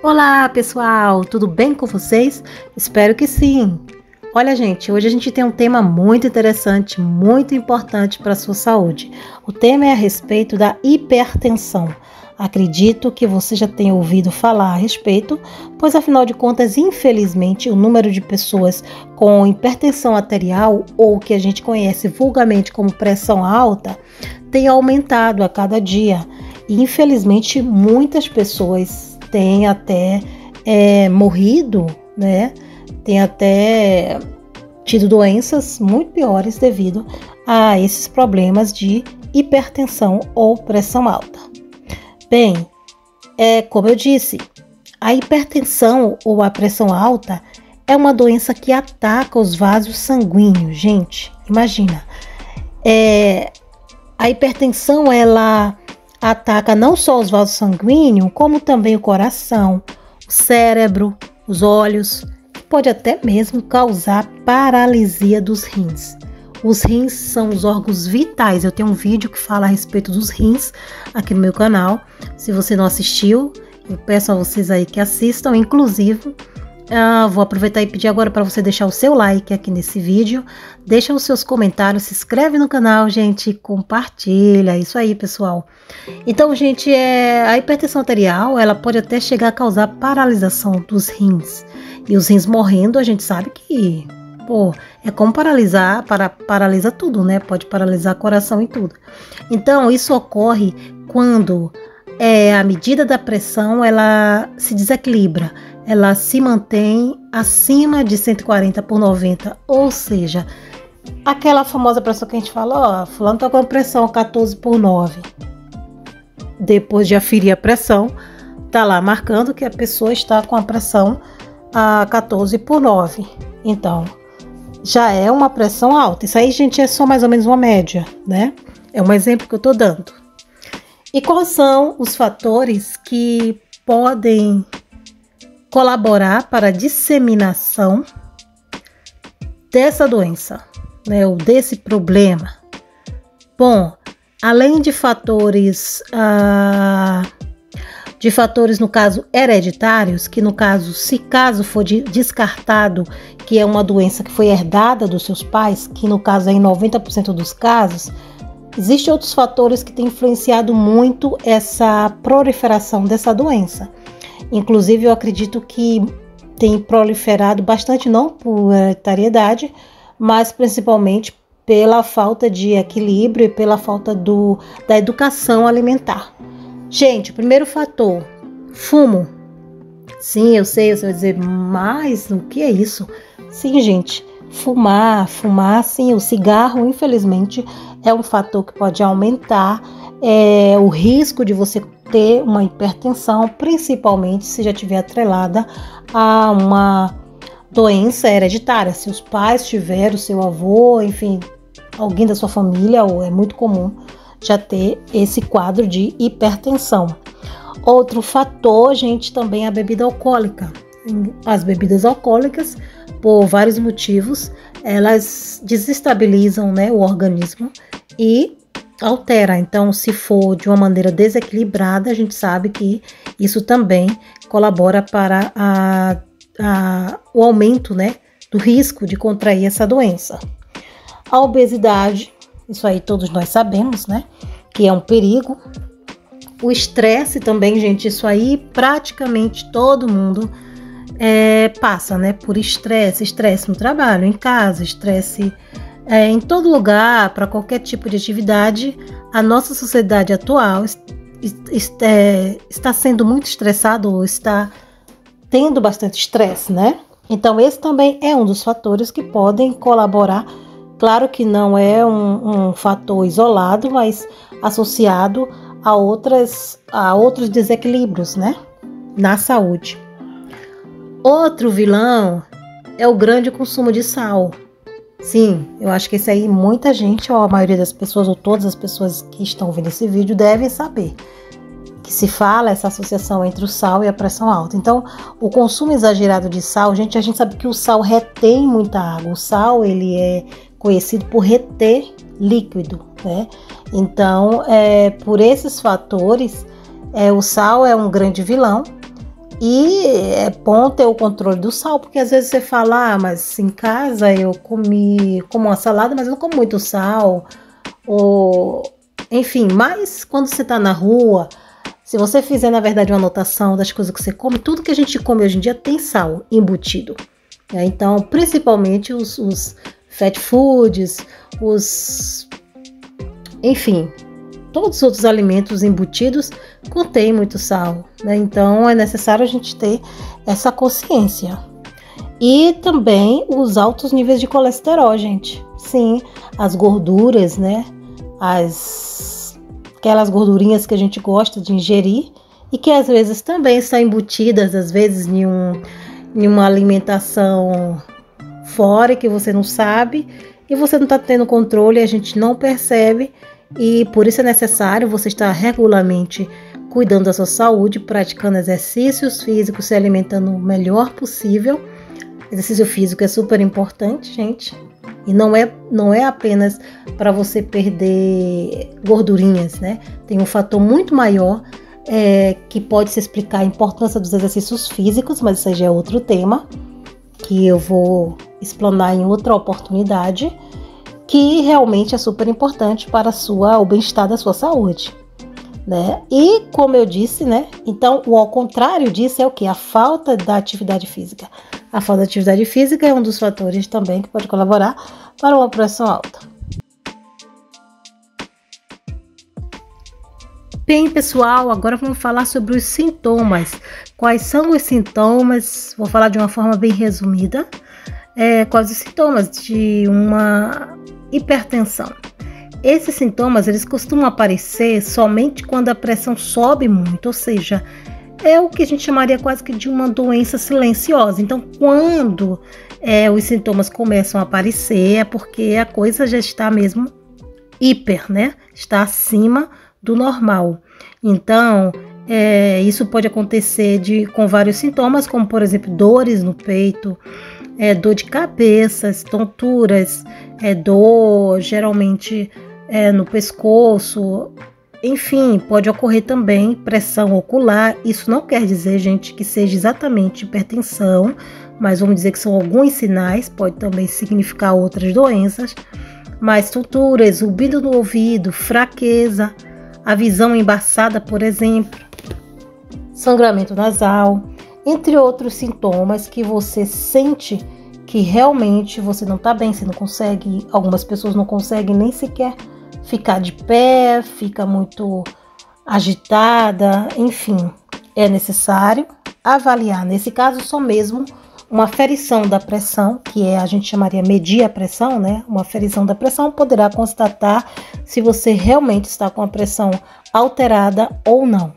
Olá pessoal, tudo bem com vocês? Espero que sim! Olha gente, hoje a gente tem um tema muito interessante, muito importante para a sua saúde. O tema é a respeito da hipertensão. Acredito que você já tenha ouvido falar a respeito, pois afinal de contas, infelizmente, o número de pessoas com hipertensão arterial, ou o que a gente conhece vulgarmente como pressão alta, tem aumentado a cada dia. E infelizmente, muitas pessoas têm até morrido, né? Tem até tido doenças muito piores devido a esses problemas de hipertensão ou pressão alta. Bem, como eu disse, a hipertensão ou a pressão alta é uma doença que ataca os vasos sanguíneos, gente. Imagina, a hipertensão ela ataca não só os vasos sanguíneos, como também o coração, o cérebro, os olhos, pode até mesmo causar paralisia dos rins. Os rins são os órgãos vitais. Eu tenho um vídeo que fala a respeito dos rins aqui no meu canal. Se você não assistiu, eu peço a vocês aí que assistam. Inclusive, vou aproveitar e pedir agora para você deixar o seu like aqui nesse vídeo. Deixa os seus comentários, se inscreve no canal, gente, compartilha. Isso aí, pessoal. Então, gente, a hipertensão arterial, ela pode até chegar a causar paralisação dos rins. E os rins morrendo, a gente sabe que, é como paralisa tudo, né? Pode paralisar coração e tudo. Então, isso ocorre quando a medida da pressão, ela se desequilibra. Ela se mantém acima de 140/90, ou seja, aquela famosa pressão que a gente fala, fulano tá com pressão 14/9. Depois de aferir a pressão, tá lá marcando que a pessoa está com a pressão a 14/9. Então, já é uma pressão alta. Isso aí, gente, é só mais ou menos uma média, né? É um exemplo que eu tô dando. E quais são os fatores que podem colaborar para a disseminação dessa doença, né? Ou desse problema? Bom, além de fatores no caso hereditários, que no caso, se caso for descartado que é uma doença que foi herdada dos seus pais, que no caso é em 90% dos casos, existem outros fatores que têm influenciado muito essa proliferação dessa doença. Inclusive, eu acredito que tem proliferado bastante, não por hereditariedade, mas principalmente pela falta de equilíbrio e pela falta da educação alimentar. Gente, o primeiro fator, fumo. Sim, eu sei, você vai dizer, mas o que é isso? Sim, gente, fumar, sim, o cigarro, infelizmente, é um fator que pode aumentar o risco de você ter uma hipertensão, principalmente se já estiver atrelada a uma doença hereditária. Se os pais tiveram, o seu avô, enfim, alguém da sua família, ou é muito comum já ter esse quadro de hipertensão. Outro fator, gente, também é a bebida alcoólica. As bebidas alcoólicas, por vários motivos, elas desestabilizam, né, o organismo e altera. Então, se for de uma maneira desequilibrada, a gente sabe que isso também colabora para o aumento, né, do risco de contrair essa doença. A obesidade, isso aí todos nós sabemos, né, que é um perigo. O estresse também, gente, isso aí praticamente todo mundo passa, né, por estresse no trabalho, em casa, estresse em todo lugar, para qualquer tipo de atividade. A nossa sociedade atual está sendo muito estressada, ou está tendo bastante estresse, né? Então, esse também é um dos fatores que podem colaborar. Claro que não é um fator isolado, mas associado a outros desequilíbrios, né, na saúde. Outro vilão é o grande consumo de sal. Sim, eu acho que esse aí muita gente, ou a maioria das pessoas, ou todas as pessoas que estão vendo esse vídeo devem saber que se fala essa associação entre o sal e a pressão alta. Então, o consumo exagerado de sal, gente, a gente sabe que o sal retém muita água. O sal, ele é conhecido por reter líquido, né? Então, por esses fatores, o sal é um grande vilão. E é bom ter o controle do sal, porque às vezes você fala, mas em casa eu como uma salada, mas eu não como muito sal, ou enfim, mas quando você está na rua, se você fizer na verdade uma anotação das coisas que você come, tudo que a gente come hoje em dia tem sal embutido, né? Então, principalmente os fast foods, enfim, todos os outros alimentos embutidos contêm muito sal, né? Então é necessário a gente ter essa consciência. E também os altos níveis de colesterol, gente. Sim, as gorduras, né? Aquelas gordurinhas que a gente gosta de ingerir e que às vezes também são embutidas, às vezes em uma alimentação fora que você não sabe e você não está tendo controle, a gente não percebe. E por isso é necessário você estar regularmente cuidando da sua saúde, praticando exercícios físicos, se alimentando o melhor possível. Exercício físico é super importante, gente. E não é apenas para você perder gordurinhas, né? Tem um fator muito maior que pode se explicar a importância dos exercícios físicos, mas isso já é outro tema que eu vou explanar em outra oportunidade, que realmente é super importante para o bem-estar da sua saúde, né? E como eu disse, né? Então, o ao contrário disso é o que? A falta da atividade física. A falta de atividade física é um dos fatores também que pode colaborar para uma pressão alta. Bem, pessoal, agora vamos falar sobre os sintomas. Quais são os sintomas? Vou falar de uma forma bem resumida. Quais os sintomas de uma hipertensão? Esses sintomas, eles costumam aparecer somente quando a pressão sobe muito, ou seja, é o que a gente chamaria quase que de uma doença silenciosa. Então, quando os sintomas começam a aparecer, é porque a coisa já está mesmo hiper, né? Está acima do normal. Então, isso pode acontecer com vários sintomas, como por exemplo, dores no peito, dor de cabeça, tonturas, dor geralmente no pescoço. Enfim, pode ocorrer também pressão ocular. Isso não quer dizer, gente, que seja exatamente hipertensão, mas vamos dizer que são alguns sinais, pode também significar outras doenças. Mas tonturas, ruído no ouvido, fraqueza, a visão embaçada, por exemplo, sangramento nasal, entre outros sintomas que você sente que realmente você não está bem, você não consegue, algumas pessoas não conseguem nem sequer ficar de pé, fica muito agitada, enfim, é necessário avaliar. Nesse caso, só mesmo uma aferição da pressão, que a gente chamaria medir a pressão, né? Uma aferição da pressão poderá constatar se você realmente está com a pressão alterada ou não.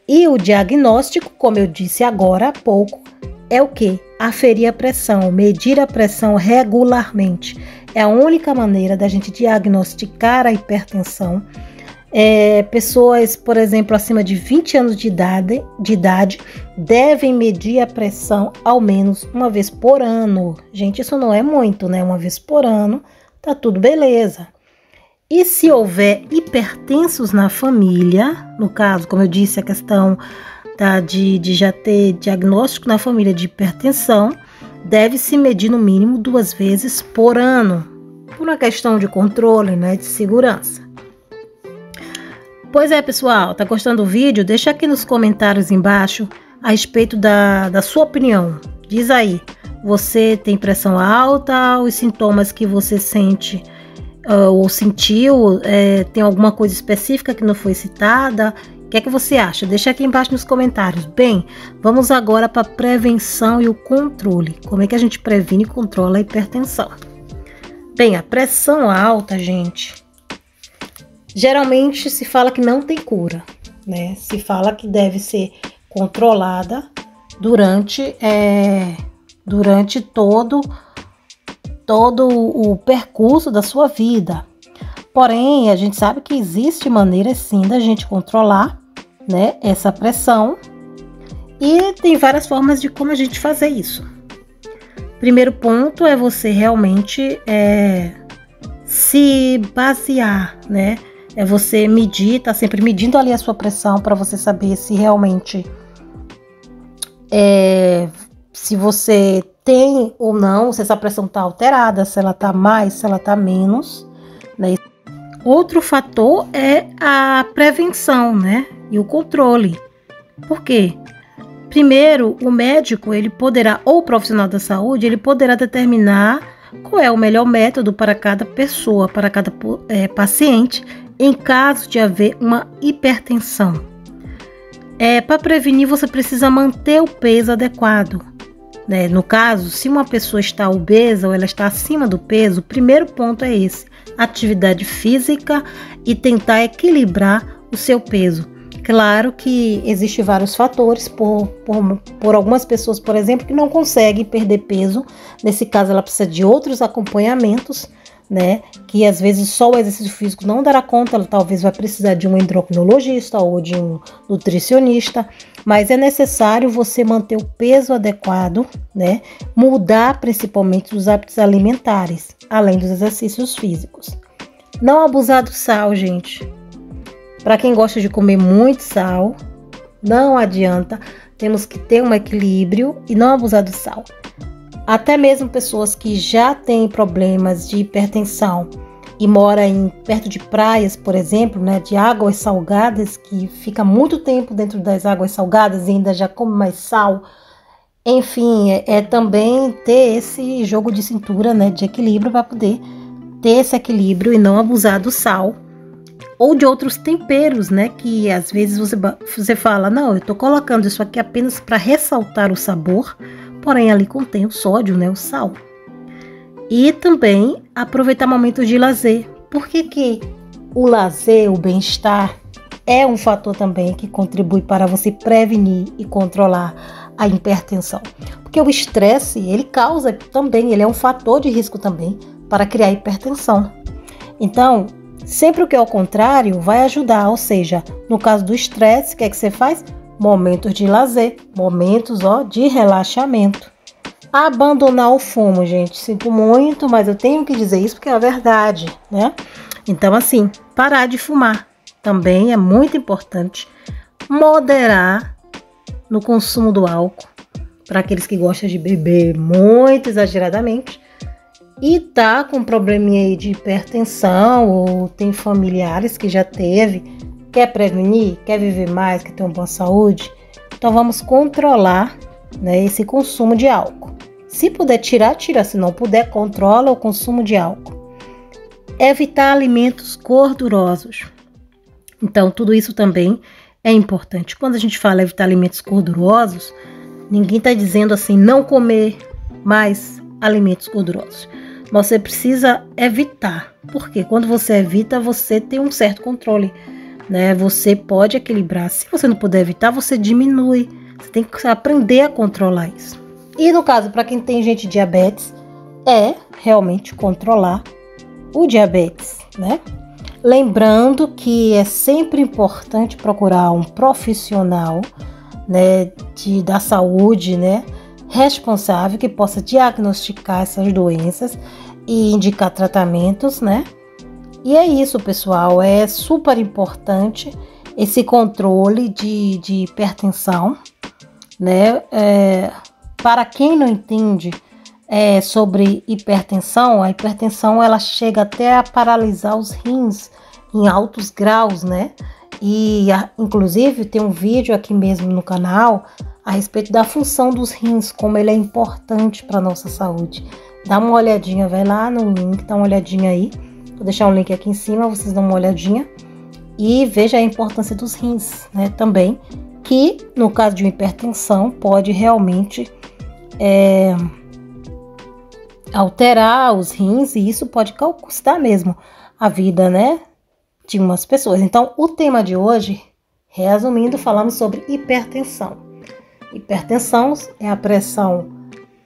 E o diagnóstico, como eu disse agora há pouco, é o que? Aferir a pressão, medir a pressão regularmente. É a única maneira da gente diagnosticar a hipertensão. Pessoas, por exemplo, acima de 20 anos de idade devem medir a pressão ao menos uma vez por ano. Gente, isso não é muito, né? Uma vez por ano, tá tudo beleza. E se houver hipertensos na família, no caso, como eu disse, a questão de já ter diagnóstico na família de hipertensão, deve-se medir no mínimo 2 vezes por ano, por uma questão de controle, né, de segurança. Pois é, pessoal, tá gostando do vídeo? Deixa aqui nos comentários embaixo a respeito da sua opinião. Diz aí, você tem pressão alta? Os sintomas que você sente ou sentiu, tem alguma coisa específica que não foi citada? O que é que você acha? Deixa aqui embaixo nos comentários. Bem, vamos agora para a prevenção e o controle. Como é que a gente previne e controla a hipertensão? Bem, a pressão alta, gente, geralmente se fala que não tem cura, né? Se fala que deve ser controlada durante todo o percurso da sua vida. Porém, a gente sabe que existe maneira sim da gente controlar, né, essa pressão, e tem várias formas de como a gente fazer isso. Primeiro ponto é você realmente se basear, né? É você medir, tá sempre medindo ali a sua pressão para você saber se realmente Se você tem ou não, se essa pressão está alterada, se ela está mais, se ela está menos, né? Outro fator é a prevenção, né? E o controle. Por quê? Primeiro, o médico, ele poderá, ou o profissional da saúde, ele poderá determinar qual é o melhor método para cada pessoa, para cada paciente, em caso de haver uma hipertensão. Para prevenir, você precisa manter o peso adequado. Né? No caso, se uma pessoa está obesa ou ela está acima do peso, o primeiro ponto é esse: atividade física e tentar equilibrar o seu peso. Claro que existem vários fatores, por algumas pessoas, por exemplo, que não conseguem perder peso. Nesse caso, ela precisa de outros acompanhamentos, né? Que às vezes só o exercício físico não dará conta, ela talvez vai precisar de um endocrinologista ou de um nutricionista, mas é necessário você manter o peso adequado, né? Mudar principalmente os hábitos alimentares, além dos exercícios físicos. Não abusar do sal, gente. Para quem gosta de comer muito sal, não adianta, temos que ter um equilíbrio e não abusar do sal. Até mesmo pessoas que já têm problemas de hipertensão e moram perto de praias, por exemplo, né, de águas salgadas, que fica muito tempo dentro das águas salgadas e ainda já come mais sal. Enfim, também ter esse jogo de cintura, né, de equilíbrio, para poder ter esse equilíbrio e não abusar do sal. Ou de outros temperos, né? Que às vezes você fala, não, eu tô colocando isso aqui apenas para ressaltar o sabor, porém ali contém o sódio, né? O sal. E também aproveitar momentos de lazer. Por que o lazer, o bem-estar, é um fator também que contribui para você prevenir e controlar a hipertensão? Porque o estresse, ele causa também, ele é um fator de risco também para criar hipertensão. Então, sempre o que é o contrário vai ajudar, ou seja, no caso do estresse, o que é que você faz? Momentos de lazer, momentos de relaxamento. Abandonar o fumo, gente, sinto muito, mas eu tenho que dizer isso porque é a verdade, né? Então, assim, parar de fumar também é muito importante. Moderar no consumo do álcool, para aqueles que gostam de beber muito exageradamente. E tá com probleminha aí de hipertensão ou tem familiares que já teve, quer prevenir, quer viver mais, quer ter uma boa saúde, então vamos controlar, né, esse consumo de álcool. Se puder tirar, tira, se não puder, controla o consumo de álcool. Evitar alimentos gordurosos. Então tudo isso também é importante. Quando a gente fala evitar alimentos gordurosos, ninguém está dizendo assim, não comer mais alimentos gordurosos. Você precisa evitar, porque quando você evita, você tem um certo controle, né? Você pode equilibrar. Se você não puder evitar, você diminui. Você tem que aprender a controlar isso. E no caso, para quem tem gente diabetes, é realmente controlar o diabetes, né? Lembrando que é sempre importante procurar um profissional, né, da saúde, né, responsável, que possa diagnosticar essas doenças e indicar tratamentos, né? E é isso, pessoal, é super importante esse controle de hipertensão, né? Para quem não entende sobre hipertensão, a hipertensão ela chega até a paralisar os rins em altos graus, né? E inclusive tem um vídeo aqui mesmo no canal a respeito da função dos rins, como ele é importante para a nossa saúde. Dá uma olhadinha, vai lá no link, dá uma olhadinha aí. Vou deixar um link aqui em cima, vocês dão uma olhadinha. E veja a importância dos rins, né, também. Que no caso de uma hipertensão pode realmente alterar os rins. E isso pode custar mesmo a vida, né, de umas pessoas. Então o tema de hoje, resumindo, falamos sobre hipertensão. Hipertensão é a pressão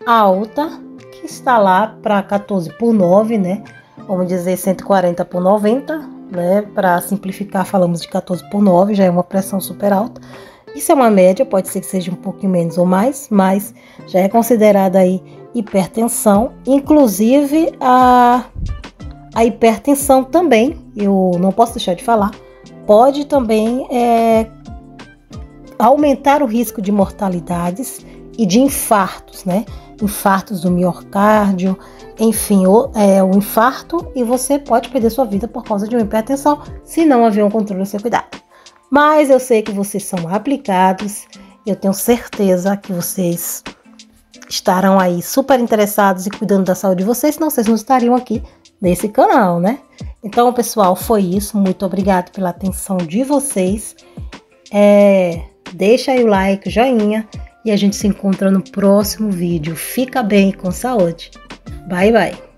alta que está lá para 14/9, né? Vamos dizer 140/90, né? Para simplificar, falamos de 14/9, já é uma pressão super alta. Isso é uma média, pode ser que seja um pouquinho menos ou mais, mas já é considerada aí hipertensão. Inclusive a hipertensão também, eu não posso deixar de falar, pode também aumentar o risco de mortalidades e de infartos, né? Infartos do miocárdio, enfim, o infarto, e você pode perder sua vida por causa de uma hipertensão se não haver um controle a ser cuidado. Mas eu sei que vocês são aplicados, eu tenho certeza que vocês estarão aí super interessados e cuidando da saúde de vocês, senão vocês não estariam aqui nesse canal, né? Então, pessoal, foi isso. Muito obrigado pela atenção de vocês. Deixa aí o like, o joinha, e a gente se encontra no próximo vídeo. Fica bem, com saúde. Bye, bye.